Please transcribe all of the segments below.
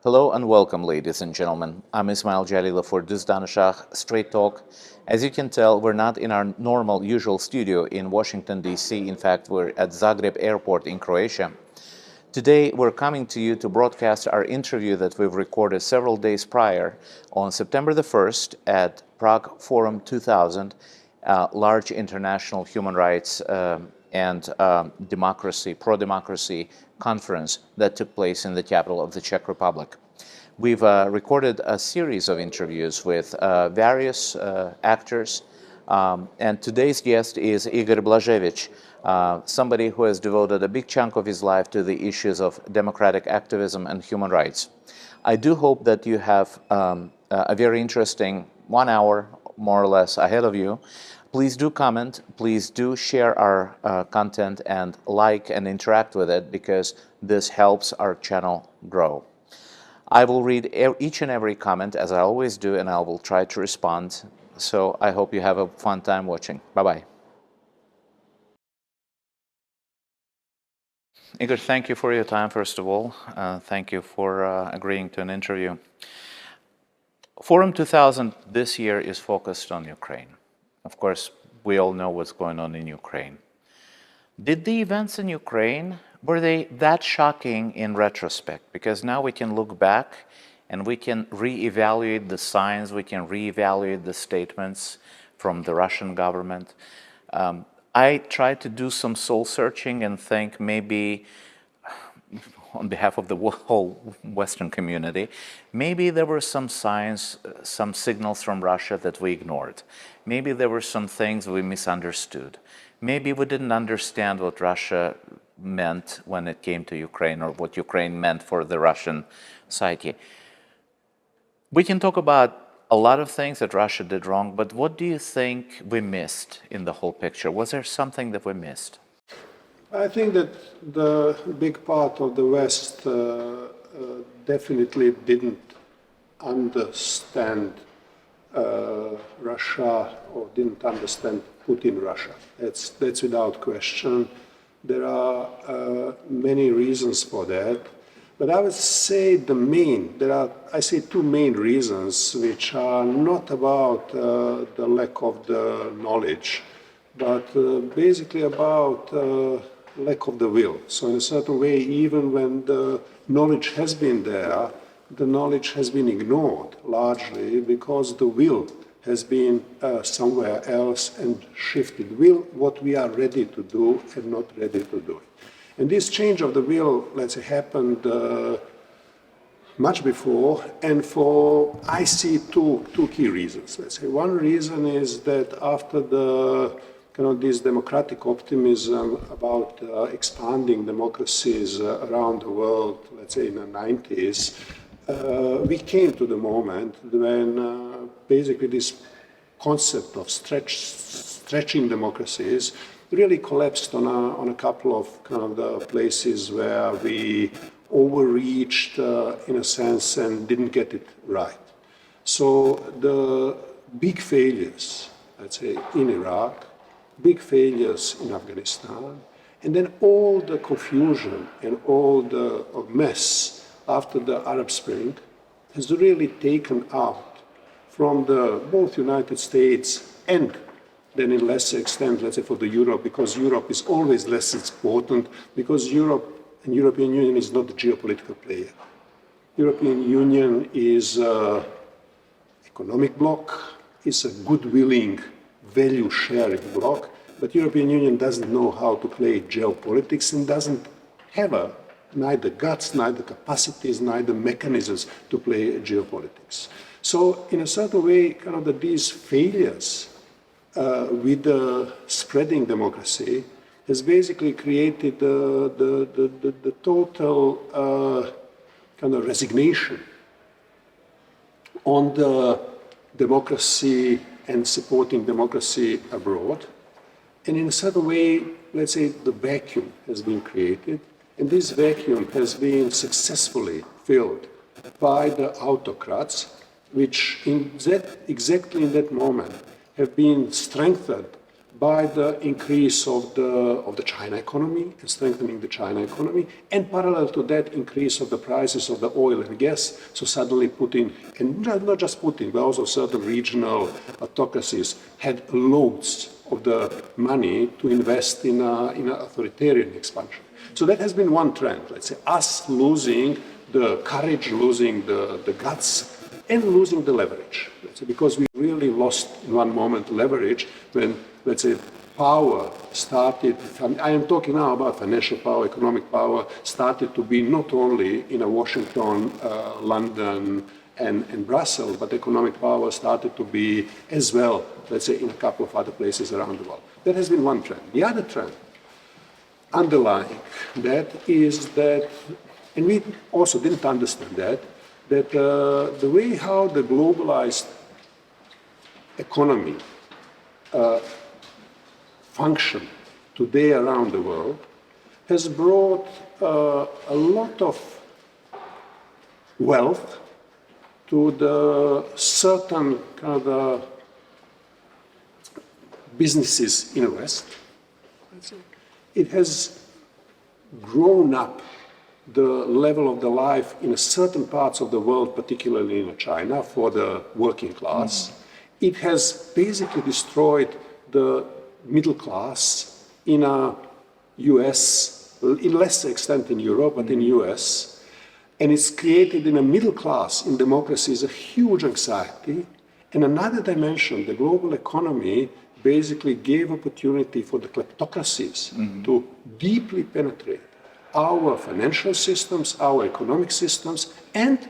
Hello and welcome, ladies and gentlemen. I'm Ismail Jalilov for doesnt Straight Talk. As you can tell, we're not in our normal, usual studio in Washington, D.C. In fact, we're at Zagreb Airport in Croatia. Today, we're coming to you to broadcast our interview that we've recorded several days prior on September the 1st at Prague Forum 2000, large international human rights and democracy, pro-democracy conference that took place in the capital of the Czech Republic. We've recorded a series of interviews with various actors, and today's guest is Igor Blaževič, somebody who has devoted a big chunk of his life to the issues of democratic activism and human rights. I do hope that you have a very interesting 1 hour, more or less, ahead of you. Please do comment, please do share our content and like and interact with it, because this helps our channel grow. I will read each and every comment, as I always do, and I will try to respond. So I hope you have a fun time watching. Bye-bye. Igor, thank you for your time, first of all. Thank you for agreeing to an interview. Forum 2000 this year is focused on Ukraine. Of course, we all know what's going on in Ukraine. Did the events in Ukraine, were they that shocking in retrospect? Because now we can look back and we can reevaluate the signs, we can reevaluate the statements from the Russian government. I tried to do some soul searching and think maybe, on behalf of the whole Western community, maybe there were some signs, some signals from Russia that we ignored. Maybe there were some things we misunderstood. Maybe we didn't understand what Russia meant when it came to Ukraine, or what Ukraine meant for the Russian psyche. We can talk about a lot of things that Russia did wrong, but what do you think we missed in the whole picture? Was there something that we missed? I think that the big part of the West definitely didn't understand Russia, or didn't understand Putin Russia. That's without question. There are many reasons for that, but I would say I see two main reasons, which are not about the lack of the knowledge, but basically about lack of the will. So in a certain way, even when the knowledge has been there, the knowledge has been ignored largely because the will has been somewhere else and shifted. Will, what we are ready to do and not ready to do. And this change of the will, let's say, happened much before, and I see two key reasons. Let's say one reason is that after this democratic optimism about expanding democracies around the world, let's say in the 90s, we came to the moment when basically this concept of stretching democracies really collapsed on a couple of the places where we overreached in a sense and didn't get it right. So the big failures, let's say, in Iraq, big failures in Afghanistan, and then all the confusion and all the mess after the Arab Spring has really taken out from both United States and then in lesser extent, let's say, for the Europe, because Europe is always less important, because Europe and European Union is not a geopolitical player. European Union is an economic bloc, is a good-willing, value-sharing bloc, but European Union doesn't know how to play geopolitics and doesn't have neither guts, neither capacities, neither mechanisms to play geopolitics. So in a certain way, these failures with the spreading democracy has basically created the total resignation on the democracy and supporting democracy abroad. And in a certain way, let's say, the vacuum has been created, and this vacuum has been successfully filled by the autocrats, which exactly in that moment have been strengthened by the increase of the China economy and strengthening the China economy, and parallel to that, increase of the prices of the oil and gas. So suddenly Putin, and not just Putin, but also certain regional autocracies had loads of the money to invest in authoritarian expansion. So that has been one trend, let's say, us losing the courage, losing the guts, and losing the leverage. Let's say, because we really lost in one moment leverage when, let's say, power started, I am talking now about financial power, economic power, started to be not only in Washington, London, and Brussels, but economic power started to be as well, let's say, in a couple of other places around the world. That has been one trend. The other trend underlying that is that, and we also didn't understand that the way how the globalized economy function today around the world has brought a lot of wealth to the certain kind of businesses in the West. It has grown up the level of the life in certain parts of the world, particularly in China, for the working class. It has basically destroyed the middle class in a US, in less extent in Europe, but in US. And it's created in a middle class in democracies a huge anxiety. And another dimension, the global economy basically gave opportunity for the kleptocracies to deeply penetrate our financial systems, our economic systems, and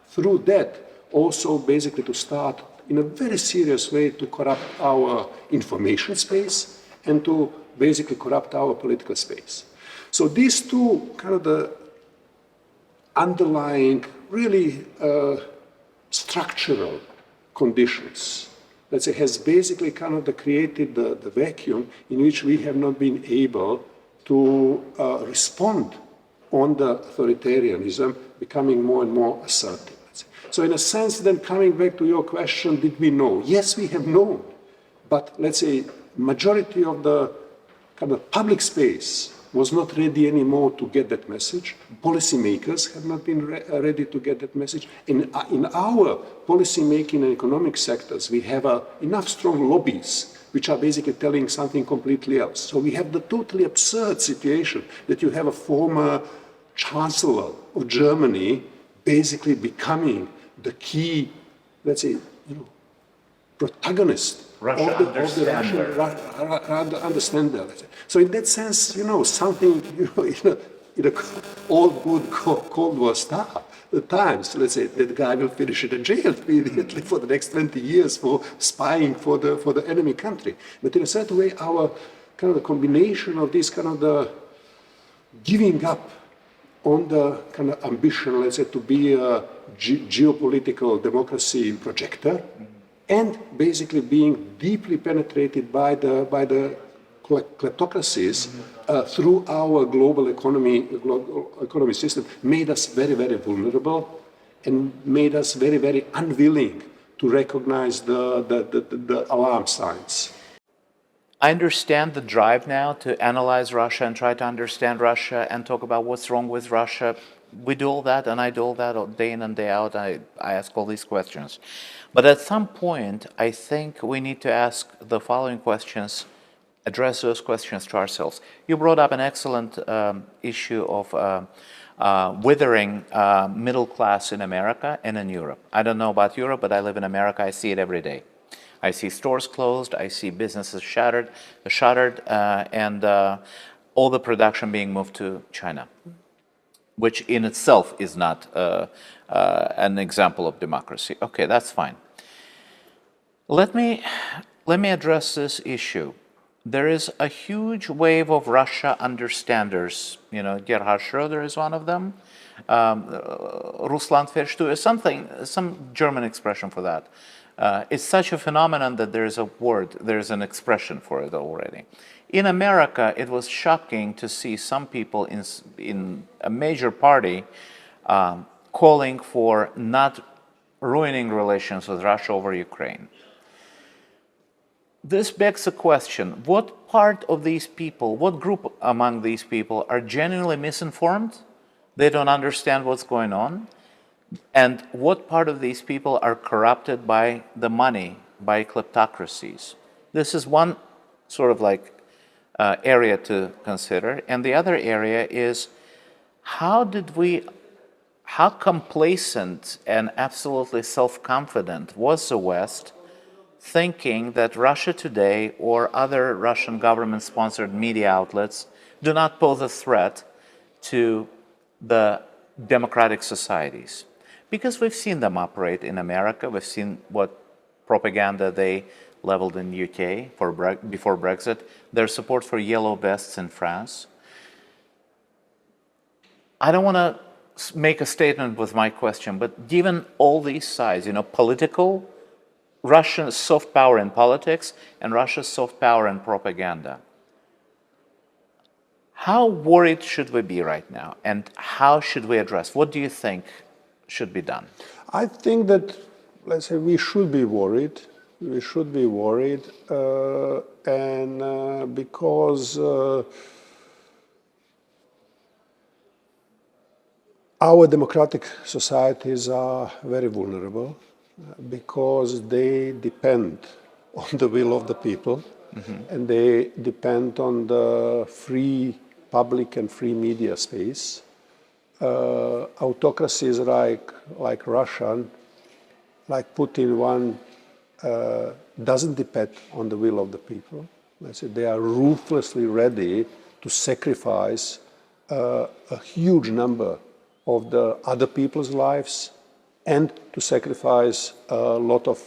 through that also basically to start in a very serious way to corrupt our information space and to basically corrupt our political space. So these two kind of the underlying really structural conditions, let's say, has basically kind of created the vacuum in which we have not been able to respond on the authoritarianism becoming more and more assertive. So in a sense, then coming back to your question, did we know? Yes, we have known, but let's say majority of the kind of public space was not ready anymore to get that message. Policymakers have not been ready to get that message. In our policymaking and economic sectors, we have enough strong lobbies which are basically telling something completely else. So we have the totally absurd situation that you have a former chancellor of Germany basically becoming the key, let's say, protagonist of the Russian understander. So in that sense, something, in a old good Cold War times, let's say, that guy will finish in a jail immediately for the next 20 years for spying for the enemy country. But in a certain way, our kind of the combination of this kind of the giving up on the kind of ambition, let's say, to be a geopolitical democracy projector, and basically being deeply penetrated by the kleptocracies through our global economy system, made us very, very vulnerable and made us very, very unwilling to recognize the alarm signs. I understand the drive now to analyze Russia and try to understand Russia and talk about what's wrong with Russia. We do all that, and I do all that day in and day out. I ask all these questions. But at some point, I think we need to ask the following questions, address those questions to ourselves. You brought up an excellent issue of withering middle class in America and in Europe. I don't know about Europe, but I live in America. I see it every day. I see stores closed, I see businesses shuttered, and all the production being moved to China, which in itself is not an example of democracy. Okay, that's fine. Let me address this issue. There is a huge wave of Russia understanders. Gerhard Schröder is one of them. Russland versteht is some German expression for that. It's such a phenomenon that there's a word, there's an expression for it already. In America, it was shocking to see some people in a major party calling for not ruining relations with Russia over Ukraine. this begs a question. What part of these people, what group among these people are genuinely misinformed? They don't understand what's going on? And what part of these people are corrupted by the money, by kleptocracies? This is one sort of like area to consider. And the other area is how complacent and absolutely self-confident was the West thinking that Russia Today or other Russian government-sponsored media outlets do not pose a threat to the democratic societies? Because we've seen them operate in America, we've seen what propaganda they leveled in the UK before Brexit, their support for yellow vests in France. I don't want to make a statement with my question, but given all these sides, political, Russia's soft power in politics and Russia's soft power in propaganda, how worried should we be right now? And how should we address? What do you think should be done? I think that, let's say, we should be worried. We should be worried, because our democratic societies are very vulnerable because they depend on the will of the people, and they depend on the free public and free media space. Autocracies like Russia, like Putin one, doesn't depend on the will of the people. Let's say they are ruthlessly ready to sacrifice a huge number of the other people's lives and to sacrifice a lot of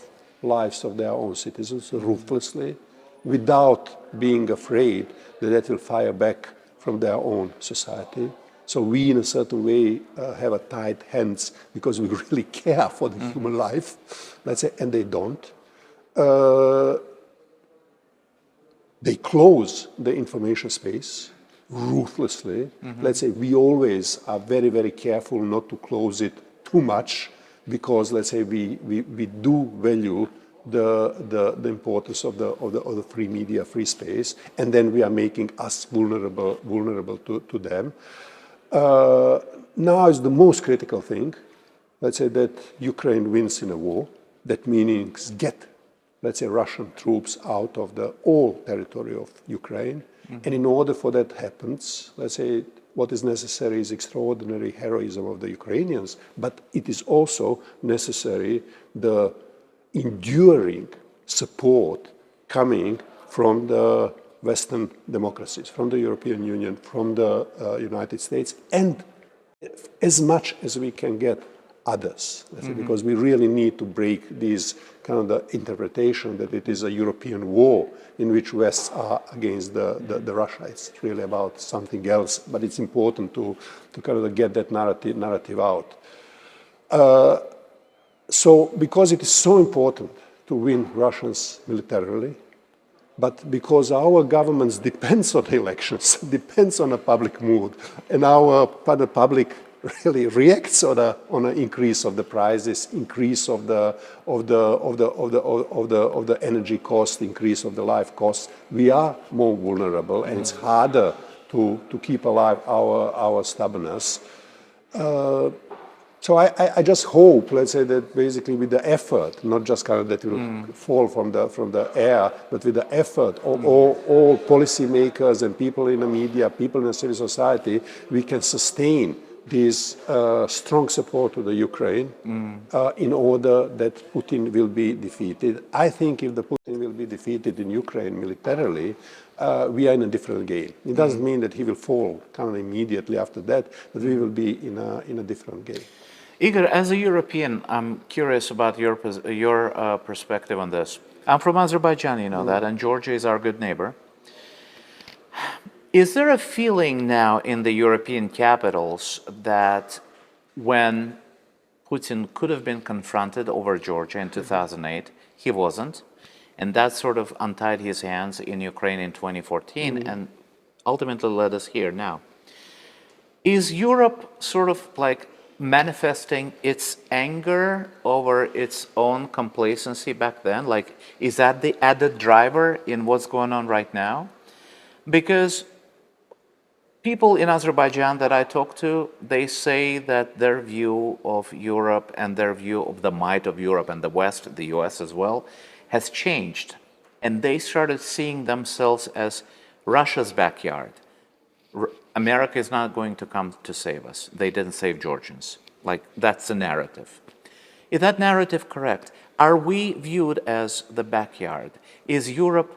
lives of their own citizens ruthlessly, without being afraid that that will fire back from their own society. So we, in a certain way, have a tight hands because we really care for the human life, let's say, and they don't. They close the information space ruthlessly. Let's say we always are very, very careful not to close it too much because, let's say, we do value the importance of the free media, free space, and then we are making us vulnerable to them. Now is the most critical thing, let's say, that Ukraine wins in a war. That means get, let's say, Russian troops out of the all territory of Ukraine. And in order for that happens, let's say, what is necessary is extraordinary heroism of the Ukrainians, but it is also necessary the enduring support coming from the Western democracies, from the European Union, from the United States, and as much as we can get others, because we really need to break this kind of the interpretation that it is a European war in which West are against the Russia. It's really about something else, but it's important to kind of get that narrative out. So because it is so important to win Russians militarily, but because our governments depends on the elections, depends on the public mood, and the public really reacts on an increase of the prices, increase of the energy cost, increase of the life costs, we are more vulnerable, and it's harder to keep alive our stubbornness. So I just hope, let's say, that basically with the effort, not just kind of that it will fall from the air, but with the effort of all policymakers and people in the media, people in the civil society, we can sustain this strong support to the Ukraine in order that Putin will be defeated. I think if the Putin will be defeated in Ukraine militarily, we are in a different game. It doesn't mean that he will fall kind of immediately after that, but we will be in a different game. Igor, as a European, I'm curious about your perspective on this. I'm from Azerbaijan, you know that, and Georgia is our good neighbor. Is there a feeling now in the European capitals that when Putin could have been confronted over Georgia in 2008, he wasn't, and that sort of untied his hands in Ukraine in 2014 and ultimately led us here now? Is Europe sort of like manifesting its anger over its own complacency back then? Like, is that the added driver in what's going on right now? Because people in Azerbaijan that I talk to, they say that their view of Europe and their view of the might of Europe and the West, the US as well, has changed. And they started seeing themselves as Russia's backyard. America is not going to come to save us. They didn't save Georgians. Like, that's the narrative. Is that narrative correct? Are we viewed as the backyard? Is Europe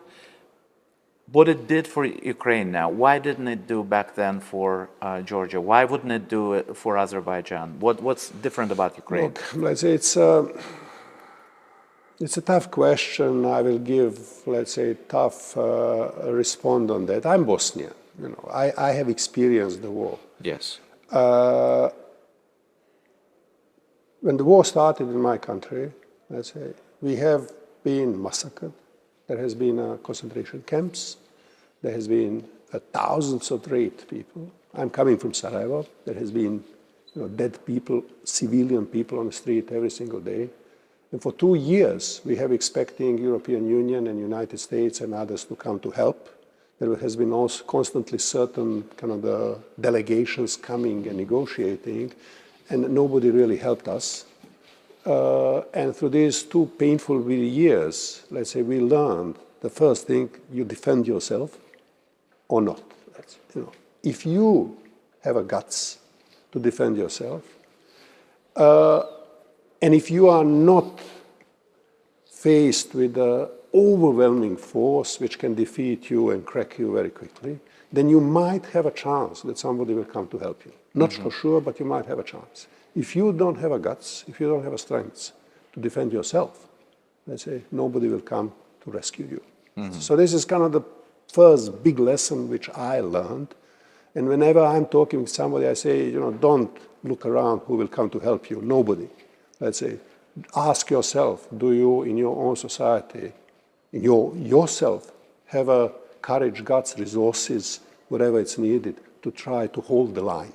what it did for Ukraine now? Why didn't it do back then for Georgia? Why wouldn't it do it for Azerbaijan? What's different about Ukraine? Look, let's say it's a tough question. I will give, let's say, tough respond on that. I'm Bosnian. You know, I have experienced the war. Yes. When the war started in my country, let's say, we have been massacred. There has been concentration camps. There has been thousands of raped people. I'm coming from Sarajevo. There has been dead people, civilian people on the street every single day. And for 2 years, we have expecting European Union and United States and others to come to help. There has been also constantly certain kind of the delegations coming and negotiating, and nobody really helped us. And through these 2 painful years, let's say, we learned the first thing: you defend yourself or not. If you have a guts to defend yourself, and if you are not faced with an overwhelming force which can defeat you and crack you very quickly, then you might have a chance that somebody will come to help you. Not for sure, but you might have a chance. If you don't have a guts, if you don't have a strength to defend yourself, let's say, nobody will come to rescue you. So this is kind of the first big lesson which I learned. And whenever I'm talking with somebody, I say, don't look around who will come to help you. Nobody. Let's say, ask yourself, do you in your own society, in yourself, have a courage, guts, resources, whatever it's needed to try to hold the line,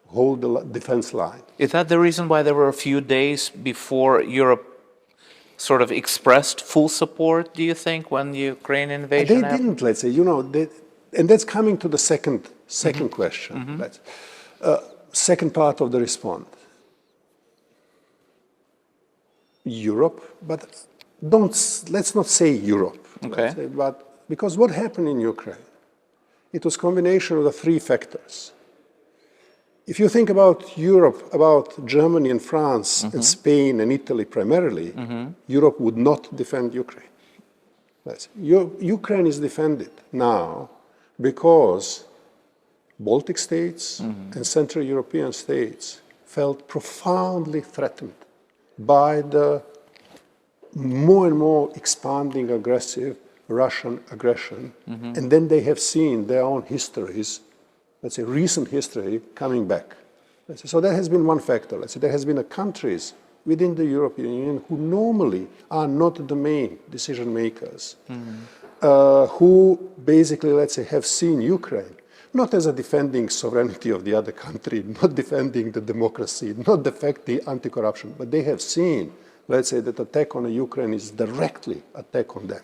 hold the defense line. Is that the reason why there were a few days before Europe sort of expressed full support, do you think, when the Ukraine invasion happened? They didn't, let's say, and that's coming to the second question, second part of the response. Europe, but let's not say Europe. Okay. But because what happened in Ukraine, it was a combination of the 3 factors. If you think about Europe, about Germany and France and Spain and Italy primarily, Europe would not defend Ukraine. Ukraine is defended now because Baltic states and Central European states felt profoundly threatened by the more and more expanding aggressive Russian aggression. And then they have seen their own histories, let's say recent history, coming back. So that has been one factor. Let's say there has been countries within the European Union who normally are not the main decision makers, who basically, let's say, have seen Ukraine not as a defending sovereignty of the other country, not defending the democracy, not defending anti-corruption, but they have seen, let's say, that attack on Ukraine is directly attack on them.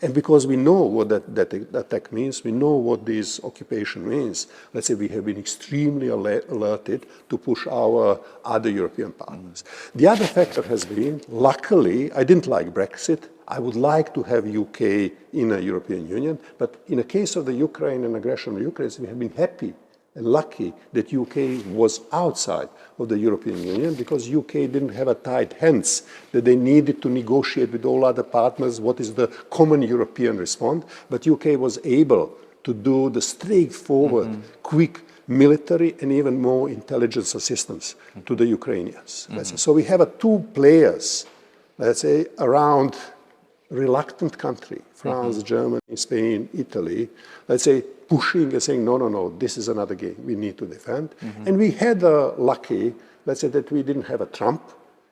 And because we know what that attack means, we know what this occupation means, let's say we have been extremely alerted to push our other European partners. The other factor has been, luckily, I didn't like Brexit. I would like to have UK in a European Union, but in the case of the Ukraine and aggression of Ukraine, we have been happy and lucky that UK was outside of the European Union, because UK didn't have a tight hands that they needed to negotiate with all other partners what is the common European response, but UK was able to do the straightforward, quick military and even more intelligence assistance to the Ukrainians. So we have 2 players, let's say, around reluctant country, France, Germany, Spain, Italy, let's say, pushing and saying, no, this is another game we need to defend. And we had lucky, let's say, that we didn't have a Trump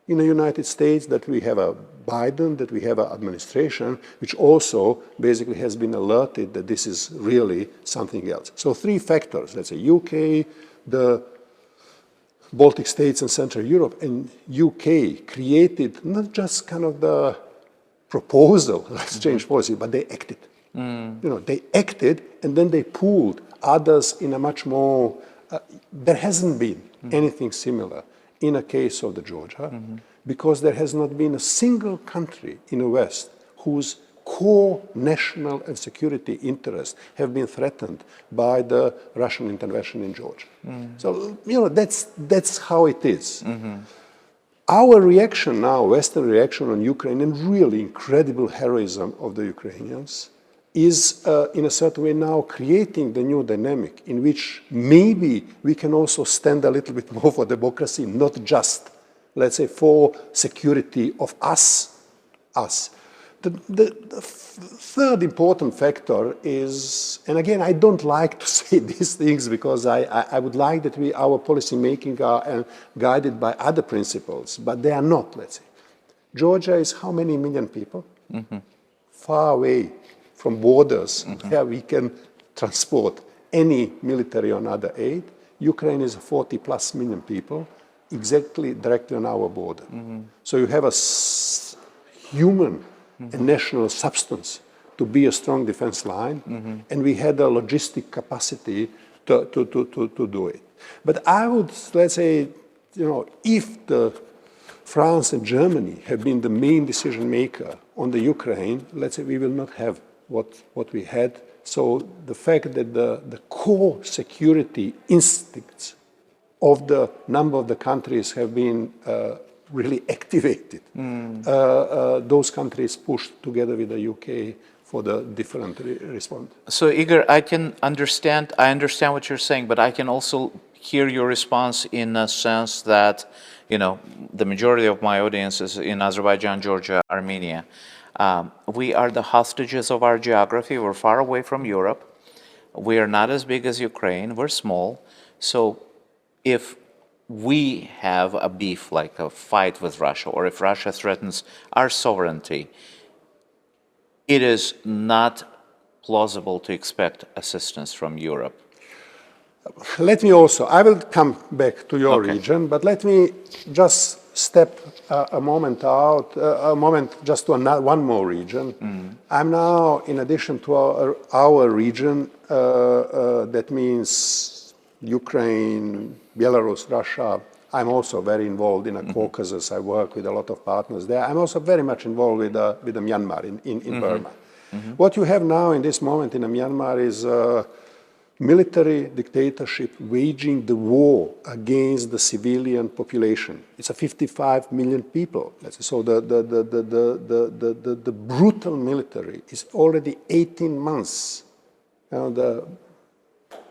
in the United States, that we have a Biden, that we have an administration, which also basically has been alerted that this is really something else. So 3 factors, let's say, UK, the Baltic states and Central Europe and UK created not just kind of the proposal, let's change policy, but they acted. They acted and then they pulled others in a much more, there hasn't been anything similar in a case of the Georgia, because there has not been a single country in the West whose core national and security interests have been threatened by the Russian intervention in Georgia. So, that's how it is. Our reaction now, Western reaction on Ukraine, and really incredible heroism of the Ukrainians, is in a certain way now creating the new dynamic in which maybe we can also stand a little bit more for democracy, not just, let's say, for security of us. The third important factor is, and again, I don't like to say these things because I would like that our policy making are guided by other principles, but they are not, let's say. Georgia is how many million people? Far away from borders where we can transport any military or other aid. Ukraine is 40 plus million people, exactly directly on our border. So you have a human and national substance to be a strong defense line, and we had a logistic capacity to do it. But I would, let's say, if France and Germany have been the main decision maker on the Ukraine, let's say we will not have what we had. So the fact that the core security instincts of the number of the countries have been really activated. Those countries pushed together with the UK for the different response. So Igor, I understand what you're saying, but I can also hear your response in a sense that, the majority of my audience is in Azerbaijan, Georgia, Armenia. We are the hostages of our geography. We're far away from Europe. We are not as big as Ukraine. We're small. So if we have a beef, like a fight with Russia, or if Russia threatens our sovereignty, it is not plausible to expect assistance from Europe. Let me also, I will come back to your region, but let me just step a moment just to one more region. I'm now, in addition to our region, that means Ukraine, Belarus, Russia, I'm also very involved in the Caucasus. I work with a lot of partners there. I'm also very much involved with the Myanmar in Burma. What you have now in this moment in Myanmar is military dictatorship waging the war against the civilian population. It's a 55 million people. So the brutal military is already 18 months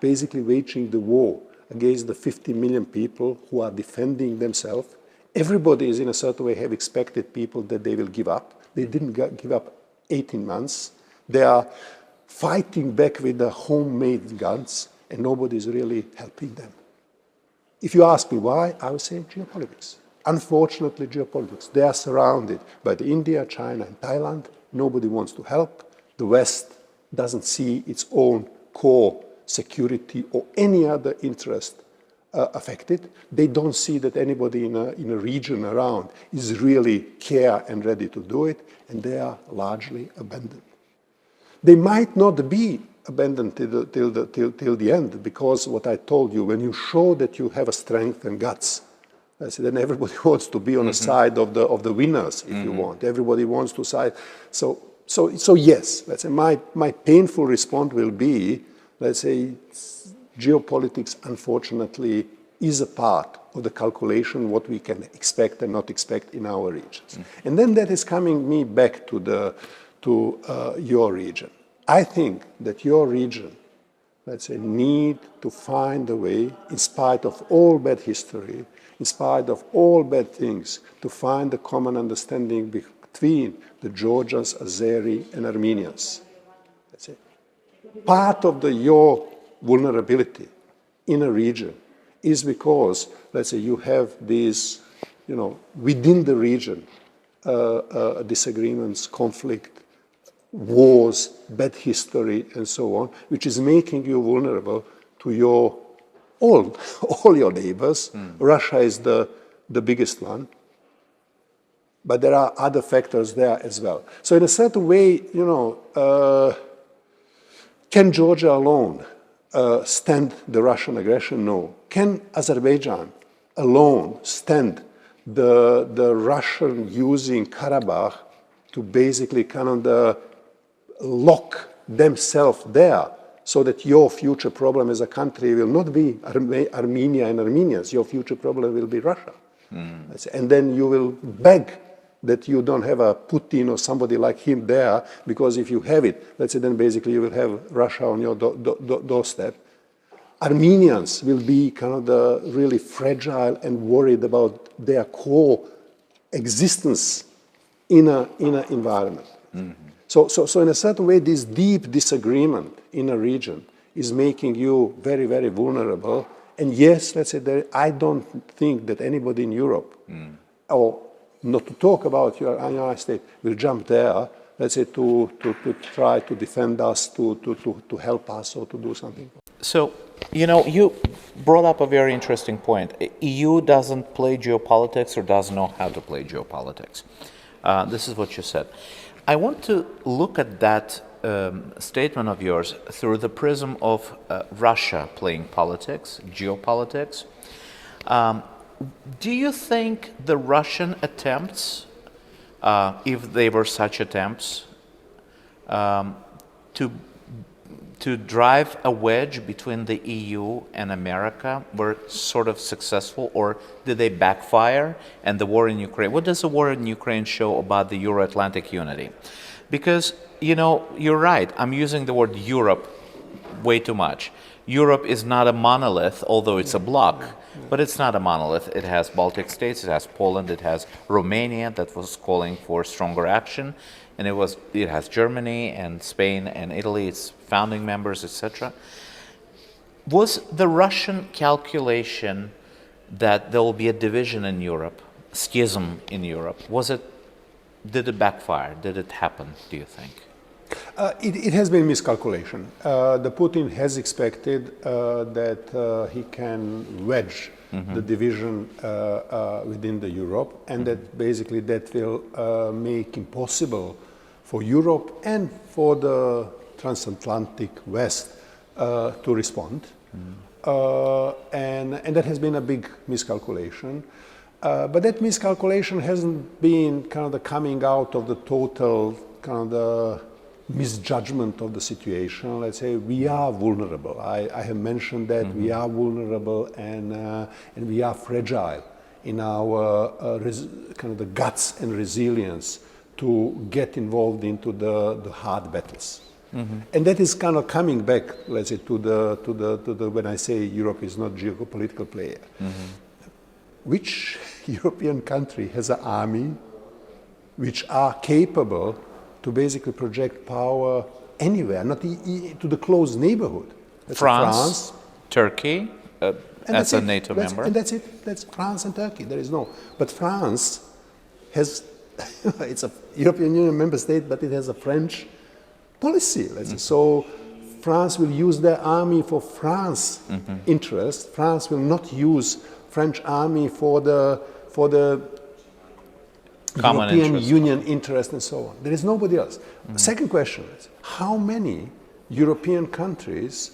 basically waging the war against the 50 million people who are defending themselves. Everybody is in a certain way have expected people that they will give up. They didn't give up 18 months. They are fighting back with the homemade guns, and nobody is really helping them. If you ask me why, I would say geopolitics. Unfortunately, geopolitics. They are surrounded by India, China, and Thailand. Nobody wants to help. The West doesn't see its own core security or any other interest affected. They don't see that anybody in a region around is really care and ready to do it, and they are largely abandoned. They might not be abandoned till the end, because what I told you, when you show that you have a strength and guts, then everybody wants to be on the side of the winners, if you want. Everybody wants to side. So yes, let's say my painful response will be, let's say, geopolitics, unfortunately, is a part of the calculation what we can expect and not expect in our regions. And then that is coming me back to your region. I think that your region, let's say, need to find a way, in spite of all bad history, in spite of all bad things, to find a common understanding between the Georgians, Azeri, and Armenians. Let's say, part of your vulnerability in a region is because, let's say, you have these, within the region, disagreements, conflict, wars, bad history, and so on, which is making you vulnerable to your all, all your neighbors. Russia is the biggest one. But there are other factors there as well. So in a certain way, can Georgia alone stand the Russian aggression? No. Can Azerbaijan alone stand the Russian using Karabakh to basically kind of lock themselves there so that your future problem as a country will not be Armenia and Armenians, your future problem will be Russia. And then you will beg that you don't have a Putin or somebody like him there, because if you have it, let's say, then basically you will have Russia on your doorstep. Armenians will be kind of the really fragile and worried about their core existence in an environment. So in a certain way, this deep disagreement in a region is making you very, very vulnerable. And yes, let's say, I don't think that anybody in Europe, or not to talk about your United States, will jump there, let's say, to try to defend us, to help us, or to do something. So, you brought up a very interesting point. EU doesn't play geopolitics or doesn't know how to play geopolitics. This is what you said. I want to look at that statement of yours through the prism of Russia playing politics, geopolitics. Do you think the Russian attempts, if they were such attempts, to drive a wedge between the EU and America were sort of successful, or did they backfire? And the war in Ukraine, what does the war in Ukraine show about the Euro-Atlantic unity? Because, you're right, I'm using the word Europe way too much. Europe is not a monolith, although it's a bloc, but it's not a monolith. It has Baltic states, it has Poland, it has Romania that was calling for stronger action, and it has Germany and Spain and Italy, its founding members, etc. Was the Russian calculation that there will be a division in Europe, schism in Europe, did it backfire? Did it happen, do you think? It has been miscalculation. The Putin has expected that he can wedge the division within the Europe, and that basically that will make impossible for Europe and for the transatlantic West to respond. And that has been a big miscalculation. But that miscalculation hasn't been kind of the coming out of the total kind of the misjudgment of the situation. Let's say we are vulnerable. I have mentioned that we are vulnerable and we are fragile in our kind of the guts and resilience to get involved into the hard battles. And that is kind of coming back, let's say, to the when I say Europe is not a geopolitical player. Which European country has an army which are capable to basically project power anywhere, not to the close neighborhood? That's France, Turkey, as a NATO member. And that's it. That's France and Turkey. There is no. But France has, it's a European Union member state, but it has a French policy. Let's say. So France will use their army for France interest. France will not use French army for the common European interest. Union interest and so on. There is nobody else. Second question is, how many European countries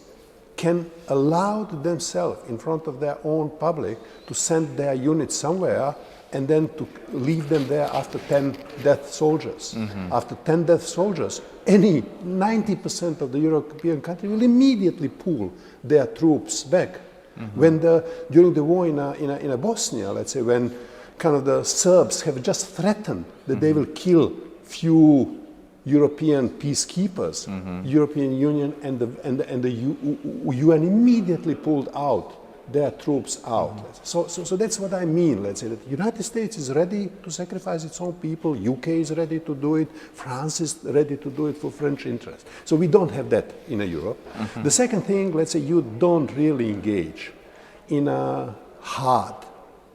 can allow themselves in front of their own public to send their units somewhere and then to leave them there after 10 dead soldiers? After 10 dead soldiers, 90% of the European country will immediately pull their troops back. When during the war in Bosnia, let's say, when kind of the Serbs have just threatened that they will kill few European peacekeepers, European Union and the UN immediately pulled out their troops out. So that's what I mean. Let's say that the United States is ready to sacrifice its own people, UK is ready to do it, France is ready to do it for French interest. So we don't have that in Europe. The second thing, let's say you don't really engage in a hard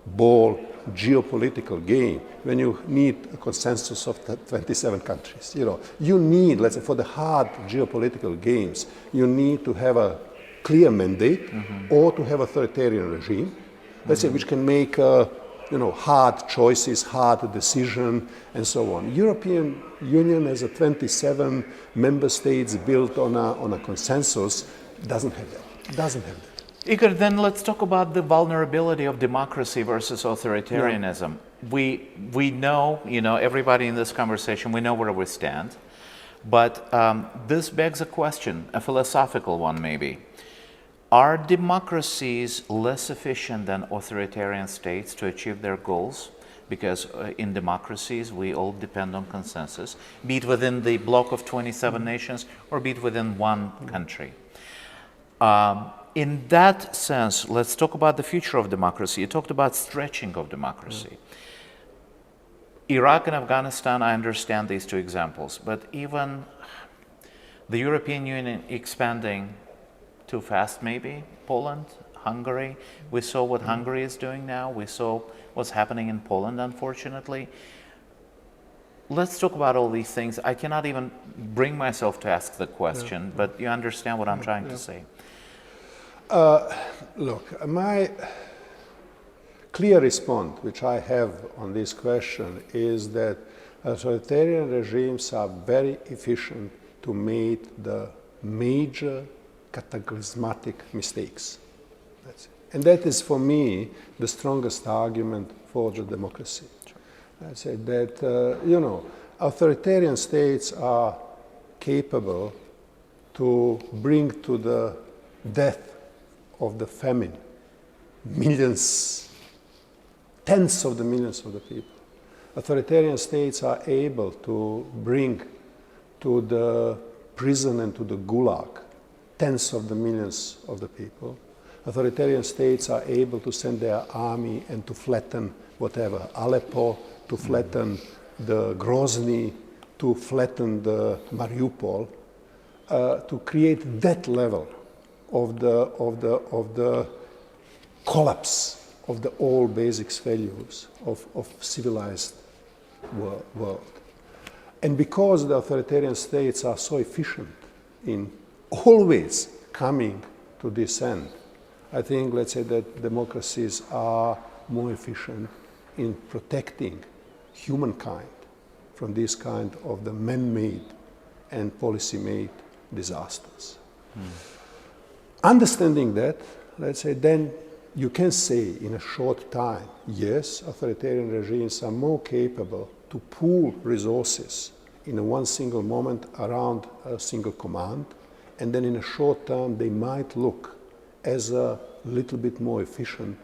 ball geopolitical game when you need a consensus of 27 countries. You need, let's say, for the hard geopolitical games, you need to have a clear mandate, or to have authoritarian regime, let's say, which can make hard choices, hard decision, and so on. European Union as a 27 member states built on a consensus doesn't have that. Igor, then let's talk about the vulnerability of democracy versus authoritarianism. We know, everybody in this conversation, we know where we stand. But this begs a question, a philosophical one maybe. Are democracies less efficient than authoritarian states to achieve their goals? Because in democracies, we all depend on consensus, be it within the bloc of 27 nations or be it within one country. In that sense, let's talk about the future of democracy. You talked about stretching of democracy. Iraq and Afghanistan, I understand these two examples, but even the European Union expanding too fast maybe, Poland, Hungary, we saw what Hungary is doing now, we saw what's happening in Poland, unfortunately. Let's talk about all these things. I cannot even bring myself to ask the question, but you understand what I'm trying to say. Look, my clear response, which I have on this question, is that authoritarian regimes are very efficient to make the major cataclysmatic mistakes. That's it. And that is, for me, the strongest argument for the democracy. I said that, authoritarian states are capable to bring to the death of the famine millions, tens of the millions of the people. Authoritarian states are able to bring to the prison and to the gulag tens of the millions of the people. Authoritarian states are able to send their army and to flatten whatever, Aleppo, to flatten the Grozny, to flatten the Mariupol, to create that level of the collapse of the all basic values of civilized world. And because the authoritarian states are so efficient in always coming to this end, I think, let's say, that democracies are more efficient in protecting humankind from this kind of the man-made and policy-made disasters. Understanding that, let's say, then you can say in a short time, yes, authoritarian regimes are more capable to pool resources in a one single moment around a single command, and then in a short term they might look as a little bit more efficient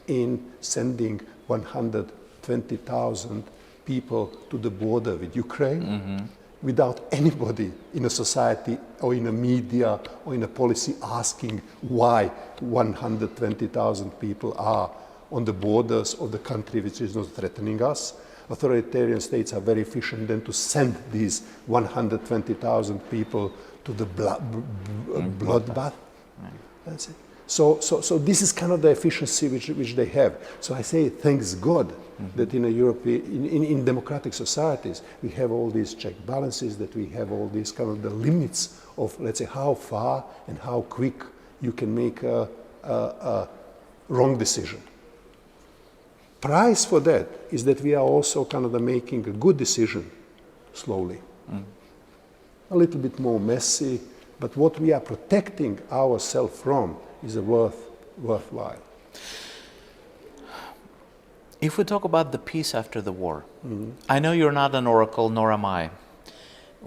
in sending 120,000 people to the border with Ukraine without anybody in a society or in a media or in a policy asking why 120,000 people are on the borders of the country which is not threatening us. Authoritarian states are very efficient then to send these 120,000 people to the bloodbath. That's it. So this is kind of the efficiency which they have. So I say, thanks God that in a in democratic societies we have all these check balances, that we have all these kind of the limits of, let's say, how far and how quick you can make a wrong decision. Price for that is that we are also kind of making a good decision slowly. A little bit more messy, but what we are protecting ourselves from is worthwhile. If we talk about the peace after the war, I know you're not an oracle, nor am I.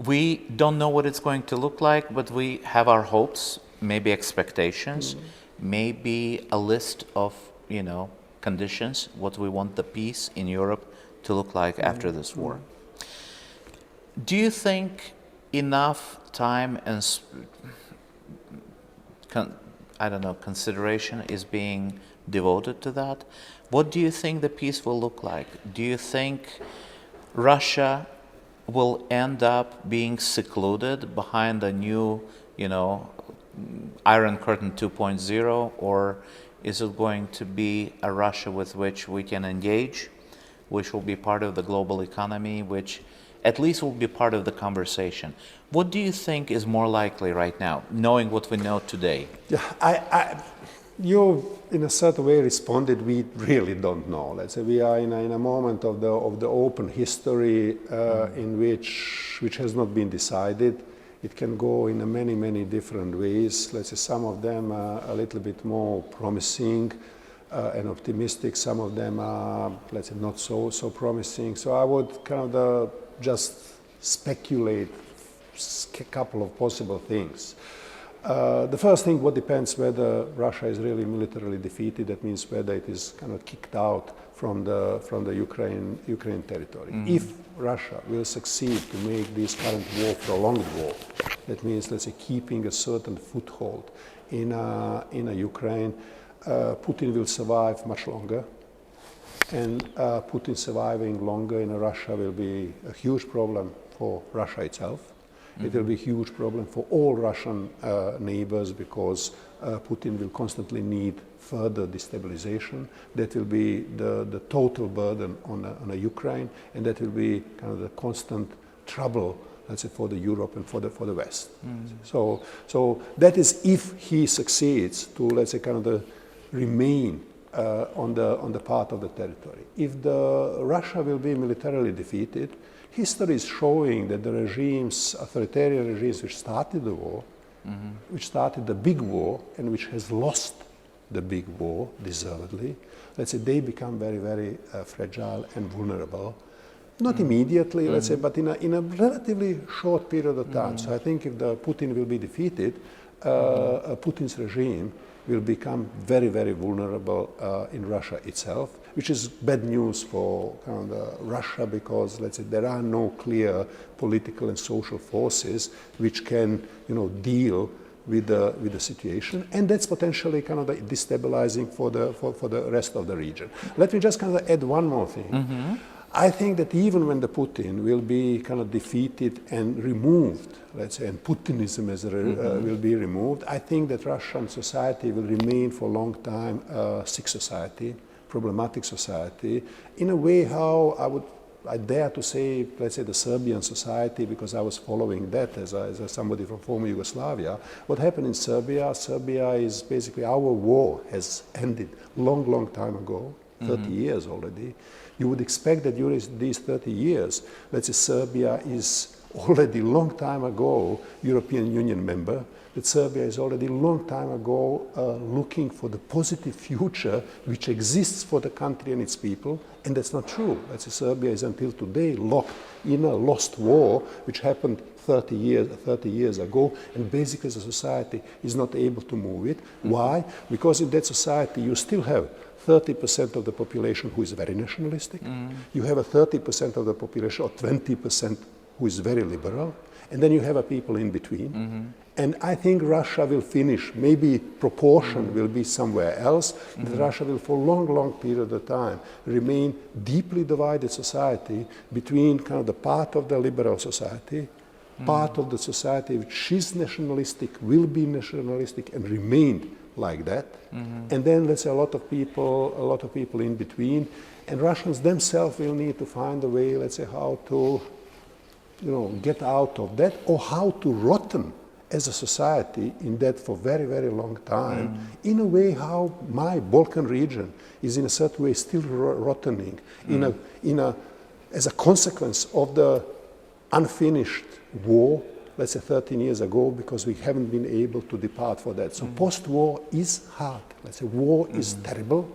We don't know what it's going to look like, but we have our hopes, maybe expectations, maybe a list of, conditions, what we want the peace in Europe to look like after this war. Do you think enough time and consideration is being devoted to that? What do you think the peace will look like? Do you think Russia will end up being secluded behind a new, Iron Curtain 2.0, or is it going to be a Russia with which we can engage, which will be part of the global economy, which at least will be part of the conversation. What do you think is more likely right now, knowing what we know today? Yeah, you, in a certain way, responded. We really don't know. Let's say we are in a moment of the open history in which has not been decided. It can go in many different ways. Let's say some of them are a little bit more promising and optimistic. Some of them are, let's say, not so promising. So I would kind of just speculate a couple of possible things. The first thing, what depends whether Russia is really militarily defeated. That means whether it is kind of kicked out from the Ukraine territory. If Russia will succeed to make this current war prolonged war, that means, let's say, keeping a certain foothold in Ukraine, Putin will survive much longer, and Putin surviving longer in Russia will be a huge problem for Russia itself. It will be a huge problem for all Russian neighbors, because Putin will constantly need further destabilization. That will be the total burden on Ukraine, and that will be kind of the constant trouble, let's say, for the Europe and for the West. So that is if he succeeds to, let's say, kind of remain on the part of the territory. If Russia will be militarily defeated, history is showing that the regimes, authoritarian regimes which started the war, which started the big war, and which has lost the big war deservedly, let's say, they become very fragile and vulnerable. Not immediately, let's say, but in a relatively short period of time. So I think if Putin will be defeated, Putin's regime will become very vulnerable in Russia itself, which is bad news for kind of Russia, because, let's say, there are no clear political and social forces which can, deal with the situation, and that's potentially kind of destabilizing for the rest of the region. Let me just kind of add one more thing. I think that even when the Putin will be kind of defeated and removed, let's say, and Putinism will be removed, I think that Russian society will remain for a long time a sick society, problematic society, in a way how I dare to say, let's say, the Serbian society, because I was following that as somebody from former Yugoslavia. What happened in Serbia is basically our war has ended long time ago, 30 years already. You would expect that during these 30 years, let's say, Serbia is already long time ago European Union member, that Serbia is already long time ago looking for the positive future which exists for the country and its people, and that's not true. Let's say, Serbia is until today locked in a lost war which happened 30 years ago, and basically the society is not able to move it. Why? Because in that society you still have 30% of the population who is very nationalistic. You have a 30% of the population, or 20%, who is very liberal, and then you have a people in between. And I think Russia will finish, maybe proportion will be somewhere else, but Russia will for a long period of time remain deeply divided society between kind of the part of the liberal society, part of the society which is nationalistic, will be nationalistic and remain like that, and then, let's say, a lot of people in between, and Russians themselves will need to find a way, let's say, how to get out of that, or how to rotten as a society in that for very long time, in a way how my Balkan region is in a certain way still rottening, as a consequence of the unfinished war, let's say 13 years ago, because we haven't been able to depart for that. So post-war is hard. Let's say war is terrible,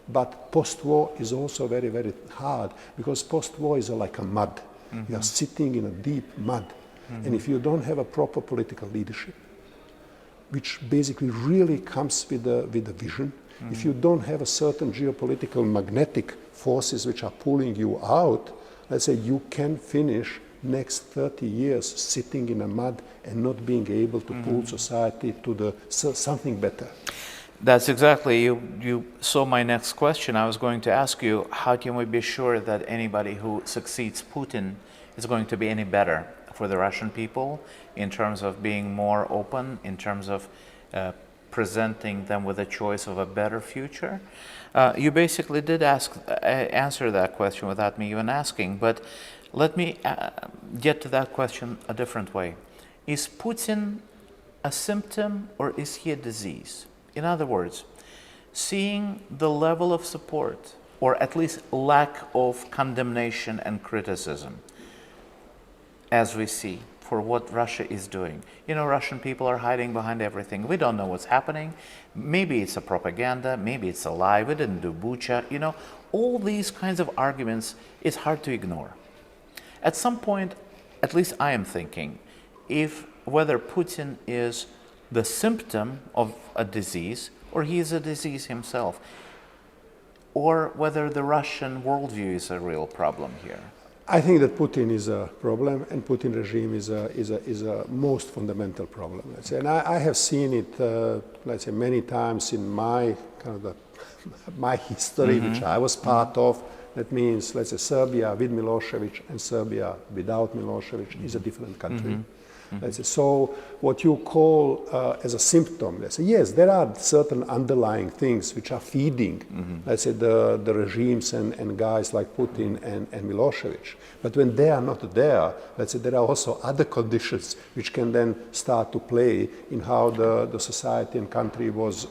but post-war is also very hard, because post-war is like a mud. You are sitting in a deep mud. And if you don't have a proper political leadership, which basically really comes with a vision, if you don't have a certain geopolitical magnetic forces which are pulling you out, let's say, you can finish next 30 years sitting in a mud and not being able to pull society to something better. That's exactly, you saw my next question. I was going to ask you, how can we be sure that anybody who succeeds Putin is going to be any better for the Russian people in terms of being more open, in terms of presenting them with a choice of a better future? You basically did answer that question without me even asking, but let me get to that question a different way. Is Putin a symptom or is he a disease? In other words, seeing the level of support, or at least lack of condemnation and criticism, as we see, for what Russia is doing. You know, Russian people are hiding behind everything. We don't know what's happening. Maybe it's a propaganda, maybe it's a lie, we didn't do Bucha. You know, all these kinds of arguments, it's hard to ignore. At some point, at least I am thinking, whether Putin is the symptom of a disease or he is a disease himself, or whether the Russian worldview is a real problem here. I think that Putin is a problem, and Putin regime is a most fundamental problem. Let's say, and I have seen it, let's say, many times in my my history, which I was part of. That means, let's say, Serbia with Milosevic and Serbia without Milosevic is a different country. Let's say, so what you call as a symptom, let's say, yes, there are certain underlying things which are feeding, let's say, the regimes and guys like Putin and Milosevic. But when they are not there, let's say, there are also other conditions which can then start to play in how the society and country was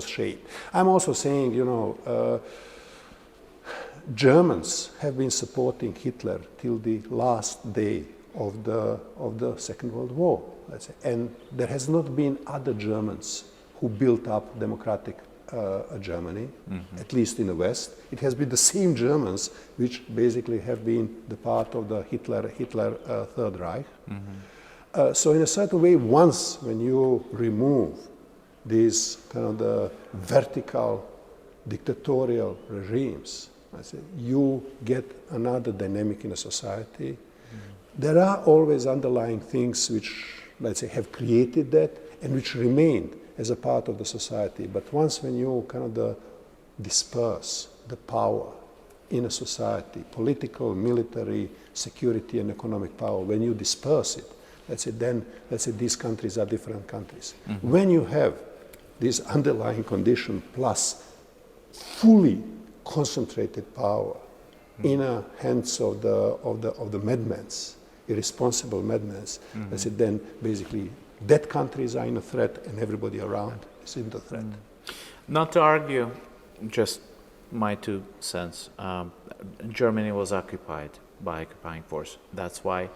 shaped. I'm also saying, you know, Germans have been supporting Hitler till the last day of the Second World War, let's say. And there has not been other Germans who built up democratic Germany, at least in the West. It has been the same Germans which basically have been the part of the Hitler Third Reich. So in a certain way, once when you remove these kind of the vertical dictatorial regimes, I say, you get another dynamic in a society. There are always underlying things which, let's say, have created that and which remained as a part of the society. But once when you kind of disperse the power in a society, political, military, security and economic power, when you disperse it, let's say, then, let's say, these countries are different countries. When you have this underlying condition plus fully concentrated power in the hands of the madmen, irresponsible madmen, let's say, then basically that countries are in a threat and everybody around is in the threat. Not to argue, just my 2 cents. Germany was occupied by occupying force. That's why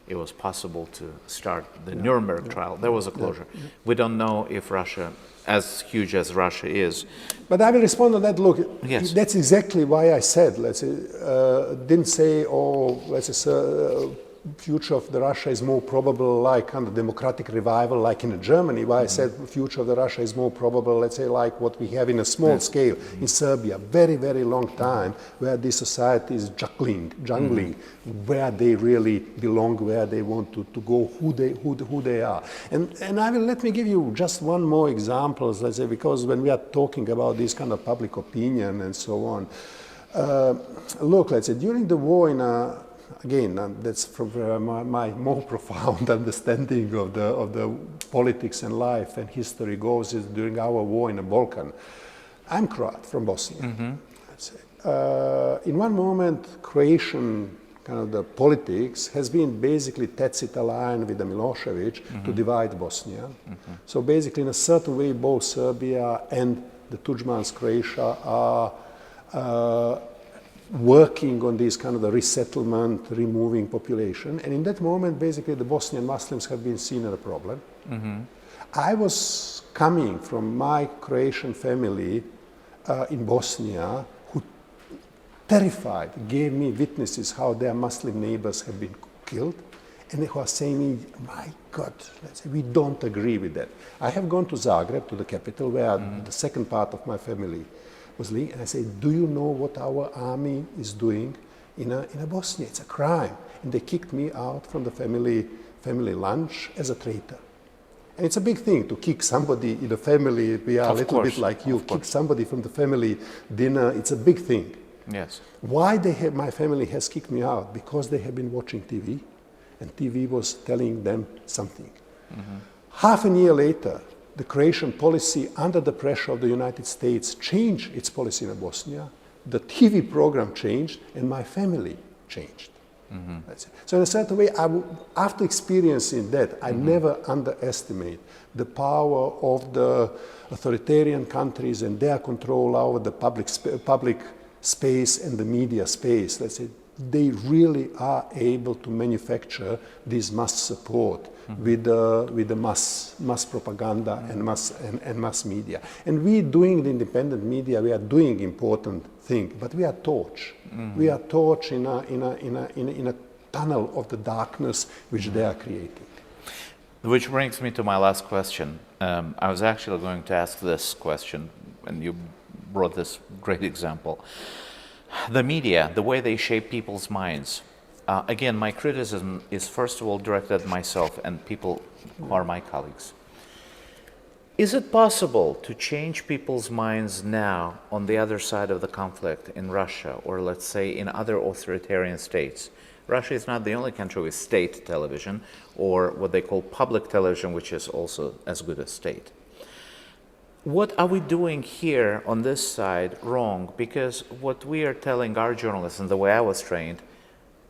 it was possible to start the Nuremberg trial. There was a closure. We don't know if Russia, as huge as Russia is. But I will respond to that. Look, yes. That's exactly why I said, let's say, didn't say, oh, let's say, future of the Russia is more probable like kind of democratic revival like in Germany, why I said the future of the Russia is more probable, let's say, like what we have in a small scale in Serbia, very, very long time, where this society is jungling, where they really belong, where they want to go, who they are. And I will, let me give you just one more example, let's say, because when we are talking about this kind of public opinion and so on, look, let's say, during the war in again, that's from my more profound understanding of the politics and life and history goes is during our war in the Balkan. I'm Croat from Bosnia. Let's say. In one moment, Croatian kind of the politics has been basically tacit alliance with the Milosevic to divide Bosnia. So basically, in a certain way, both Serbia and the Tudjman's Croatia are working on this kind of the resettlement, removing population. And in that moment, basically, the Bosnian Muslims have been seen as a problem. I was coming from my Croatian family in Bosnia who terrified, gave me witnesses how their Muslim neighbors have been killed. And they were saying me, my God, let's say, we don't agree with that. I have gone to Zagreb, to the capital, where the second part of my family was living, and I said, do you know what our army is doing in Bosnia? It's a crime. And they kicked me out from the family lunch as a traitor. And it's a big thing to kick somebody in the family. We are a little bit like you. Kick somebody from the family dinner. It's a big thing. Yes. Why my family has kicked me out? Because they have been watching TV, and TV was telling them something. Half a year later, the Croatian policy under the pressure of the United States changed its policy in Bosnia. The TV program changed, and my family changed. That's it. So in a certain way, after experiencing that, I never underestimate the power of the authoritarian countries and their control over the public space and the media space. Let's say they really are able to manufacture this mass support with the mass propaganda and mass media. And we doing the independent media, we are doing important thing, but we are torch. We are torch in a tunnel of the darkness which they are creating. Which brings me to my last question. I was actually going to ask this question, and you brought this great example. The media, the way they shape people's minds. Again, my criticism is first of all directed at myself and people who are my colleagues. Is it possible to change people's minds now on the other side of the conflict in Russia, or let's say in other authoritarian states? Russia is not the only country with state television, or what they call public television, which is also as good as state. What are we doing here on this side wrong? Because what we are telling our journalists, and the way I was trained,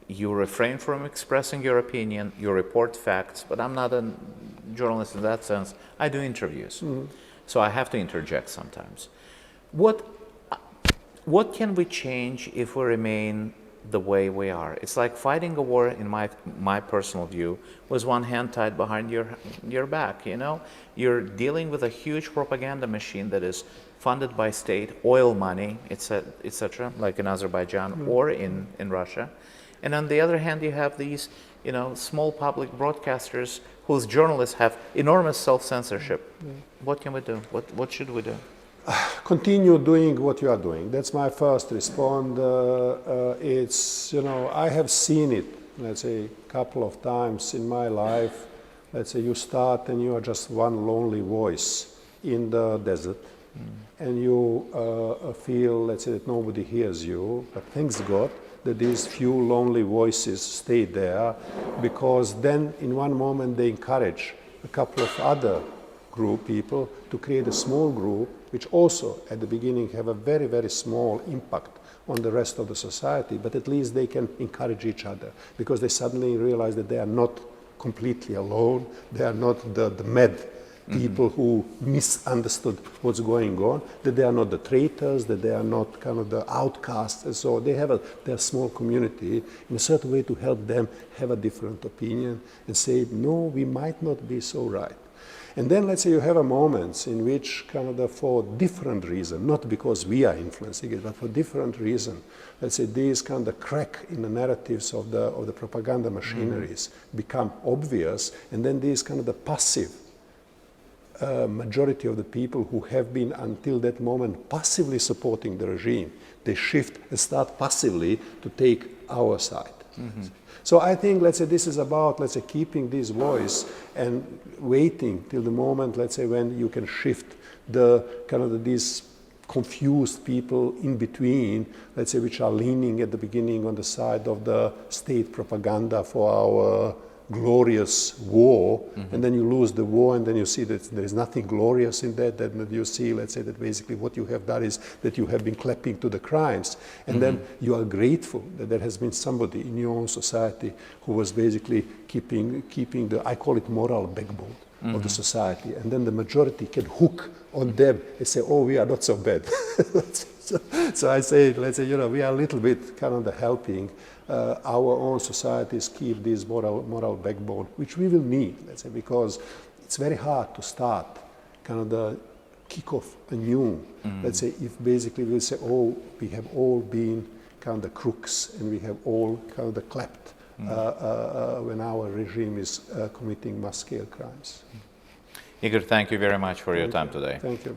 you refrain from expressing your opinion, you report facts, but I'm not a journalist in that sense. I do interviews, so I have to interject sometimes. What can we change if we remain the way we are? It's like fighting a war, in my personal view, with one hand tied behind your back, you know? You're dealing with a huge propaganda machine that is funded by state, oil money, etc., like in Azerbaijan or in Russia. And on the other hand, you have these, you know, small public broadcasters whose journalists have enormous self-censorship. What can we do? What should we do? Continue doing what you are doing. That's my first response. It's, you know, I have seen it, let's say, a couple of times in my life. Let's say you start and you are just one lonely voice in the desert, and you feel, let's say, that nobody hears you, but thanks God that these few lonely voices stay there, because then in one moment they encourage a couple of other people to create a small group, which also at the beginning have a very, very small impact on the rest of the society, but at least they can encourage each other, because they suddenly realize that they are not completely alone, they are not the mad people who misunderstood what's going on, that they are not the traitors, that they are not kind of the outcasts, and so they have their small community in a certain way to help them have a different opinion and say, no, we might not be so right. And then let's say you have a moments in which kind of for different reason, not because we are influencing it, but for different reason, let's say these kind of crack in the narratives of the propaganda machineries become obvious, and then these kind of the passive majority of the people who have been until that moment passively supporting the regime, they shift and start passively to take our side. So I think, let's say, this is about, let's say, keeping this voice and waiting till the moment, let's say, when you can shift the kind of these confused people in between, let's say, which are leaning at the beginning on the side of the state propaganda for our glorious war, and then you lose the war, and then you see that there is nothing glorious in that, then you see, let's say, that basically what you have done is that you have been clapping to the crimes, and then you are grateful that there has been somebody in your own society who was basically keeping the, I call it moral backbone of the society, and then the majority can hook on them and say, oh, we are not so bad. So I say, let's say, you know, we are a little bit kind of the helping our own societies keep this moral backbone, which we will need, let's say, because it's very hard to start kind of the kick off anew. Let's say, if basically we'll say, oh, we have all been kind of the crooks and we have all kind of the clapped when our regime is committing mass scale crimes. Igor, thank you very much for your time today. Thank you.